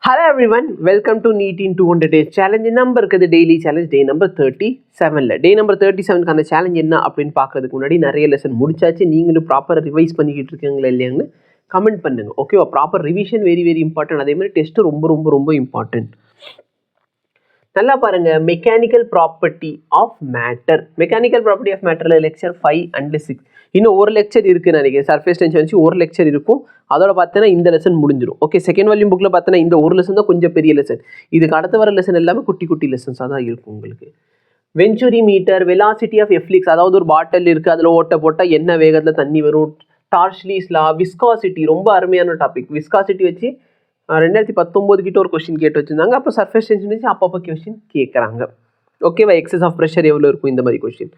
Hello everyone, welcome to NEET in 200 days challenge. Number இருக்குது daily challenge day number 37ல. Day number 37க்கான challenge என்ன அப்படின்னு பார்க்கறதுக்கு முன்னாடி நிறைய லெசன் முடிச்சாச்சு. நீங்களும் ப்ராப்பராக ரிவைஸ் பண்ணிக்கிட்டு இருக்கீங்களா இல்லையாங்கன்னு கமெண்ட் பண்ணுங்க. ஓகேவா? Proper revision very very important. அதே மாதிரி டெஸ்ட்டு ரொம்ப ரொம்ப ரொம்ப இம்பார்ட்டன்ட். நல்லா பாருங்க, mechanical property of matter. Mechanical property of மேட்டரில் லெக்சர் 5 and 6 இன்னும் ஒரு லெக்சர் இருக்குன்னு நினைக்கிறேன். சர்ஃபேஸ் டென்ஷன் வச்சு ஒரு லெக்சர் இருக்கும். அதோட பார்த்தீங்கன்னா இந்த லெசன் முடிஞ்சிடும். ஓகே, செகண்ட் வால்யூம் புக்கில் பார்த்தீங்கன்னா இந்த ஒரு லெசன் தான் கொஞ்சம் பெரிய லெசன். இதுக்கு அடுத்து வர லெசன் எல்லாமே குட்டி குட்டி லெசன்ஸாக தான் இருக்கும் உங்களுக்கு. வெஞ்சுரி மீட்டர், வெலாசிட்டி ஆஃப் எஃப்ளிக்ஸ், அதாவது ஒரு பாட்டில் இருக்குது, அதில் ஓட்ட போட்டால் என்ன வேகத்தில் தண்ணி வரும். டார்ஷ்லீஸ் லா, விஸ்காசிட்டி, ரொம்ப அருமையான டாபிக். விஸ்காசிட்டி வச்சு 2019 கிட்ட ஒரு கொஸ்டின் கேட்டு வச்சுருந்தாங்க. அப்புறம் சர்ஃபேஸ் டென்ஷன் வச்சு அப்பப்போ கொஸ்டின் கேட்குறாங்க. ஓகேவா? எக்ஸஸ் ஆஃப் ப்ரெஷர் எவ்வளோ இருக்கும், இந்த மாதிரி கொஸ்டின்.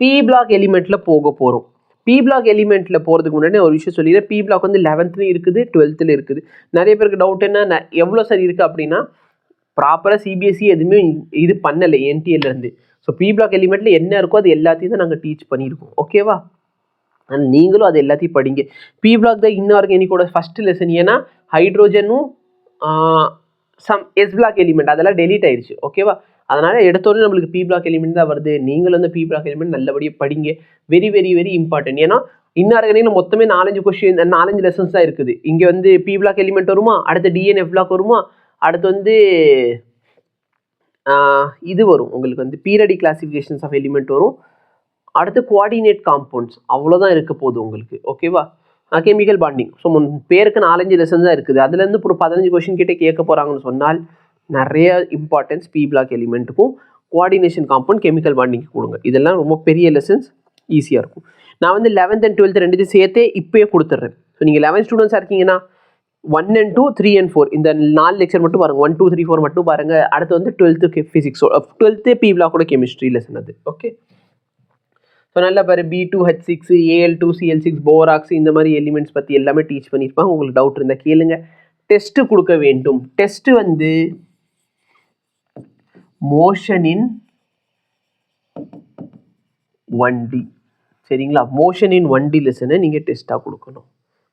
பி பிளாக் எலிமெண்ட்டில் போக போகிறோம். பி பிளாக் எலிமெண்ட்டில் போகிறதுக்கு முன்னாடி ஒரு விஷயம் சொல்லிடுறேன். பி பிளாக் வந்து 11th இருக்குது, 12th இருக்குது. நிறைய பேருக்கு டவுட் என்ன, எவ்வளோ சரி இருக்குது அப்படின்னா, ப்ராப்பராக சிபிஎஸ்சி எதுவுமே இது பண்ணலை என்டிஏலேருந்து. ஸோ பி பிளாக் எலிமெண்ட்டில் என்ன இருக்கோ அது எல்லாத்தையும் தான் நாங்கள் டீச் பண்ணியிருக்கோம். ஓகேவா? அண்ட் நீங்களும் அது எல்லாத்தையும் படிங்க. பி பிளாக் தான் இன்னும் வரைக்கும் என்னைக்கோட ஃபஸ்ட்டு லெசன். ஏன்னா ஹைட்ரோஜனும் சம் எஸ் பிளாக் எலிமெண்ட் அதெல்லாம் டெலீட் ஆயிடுச்சு. ஓகேவா? அதனால் எடுத்தோடனே நம்மளுக்கு பி பிளாக் எலிமெண்ட் தான் வருது. நீங்களும் வந்து பி பிளாக் எலிமெண்ட் நல்லபடியாக படிங்க. Very very very important. ஏன்னா இன்னும் மொத்தமே 4 கொஸ்டின் 4 லெசன்ஸ் தான் இருக்குது. இங்கே வந்து பி பிளாக் எலிமெண்ட் வருமா, அடுத்து டிஎன்எஃப் பிளாக் வருமா, அடுத்து வந்து இது வரும் உங்களுக்கு வந்து பீரியடிக் கிளாசிஃபிகேஷன்ஸ் ஆஃப் எலிமெண்ட் வரும், அடுத்து கோஆர்டினேட் காம்பவுண்ட்ஸ். அவ்வளோதான் இருக்க போகுது உங்களுக்கு. ஓகேவா? Chemical bonding. ஸோ பேருக்கு 4-5 லெசன்ஸ் தான் இருக்குது. அதுலேருந்து ஒரு 15 கொஸ்டின் கிட்டே கேட்க போகிறாங்கன்னு சொன்னால் நிறைய இம்பார்ட்டன்ஸ் பி பிளாக் எலிமெண்ட்டுக்கும் கோஆர்டினேஷன் காம்பவுண்ட் கெமிக்கல் பாண்டிங்க்கு கொடுங்க. இதெல்லாம் ரொம்ப பெரிய லெசன்ஸ், ஈஸியாக இருக்கும். நான் வந்து 11th and 12th ரெண்டுத்தையும் சேர்த்தே இப்போயே கொடுத்துட்றேன். ஸோ நீங்கள் 11 ஸ்டூடெண்ட்ஸாக இருக்கீங்கன்னா 1 and 2, 3 and 4 இந்த 4 லெக்சர் மட்டும் பாருங்கள். 1, 2, 3, 4 மட்டும் பாருங்கள். அடுத்து வந்து 12th ஃபிசிக்ஸோ 12th பி பிளாக்கோட கெமிஸ்ட்ரி லெசன் அது. ஓகே, ஸோ நல்லா பாரு, B2H6, Al2Cl6, போராக்ஸ், இந்த மாதிரி எலிமெண்ட்ஸ் பற்றி எல்லாமே டீச் பண்ணியிருப்பாங்க. உங்களுக்கு டவுட் இருந்தால் கேளுங்க. டெஸ்ட்டு கொடுக்க வேண்டும். டெஸ்ட்டு வந்து மோஷன் இன் 1D. சரிங்களா? மோஷன் இன் 1D லெசனை நீங்கள் டெஸ்ட்டாக கொடுக்கணும்.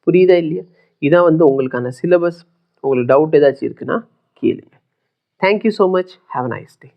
புரியுதா இல்லையா? இதான் வந்து உங்களுக்கான சிலபஸ். உங்களுக்கு டவுட் ஏதாச்சும் இருக்குன்னா கேளுங்க. Thank you so much. Have a nice day.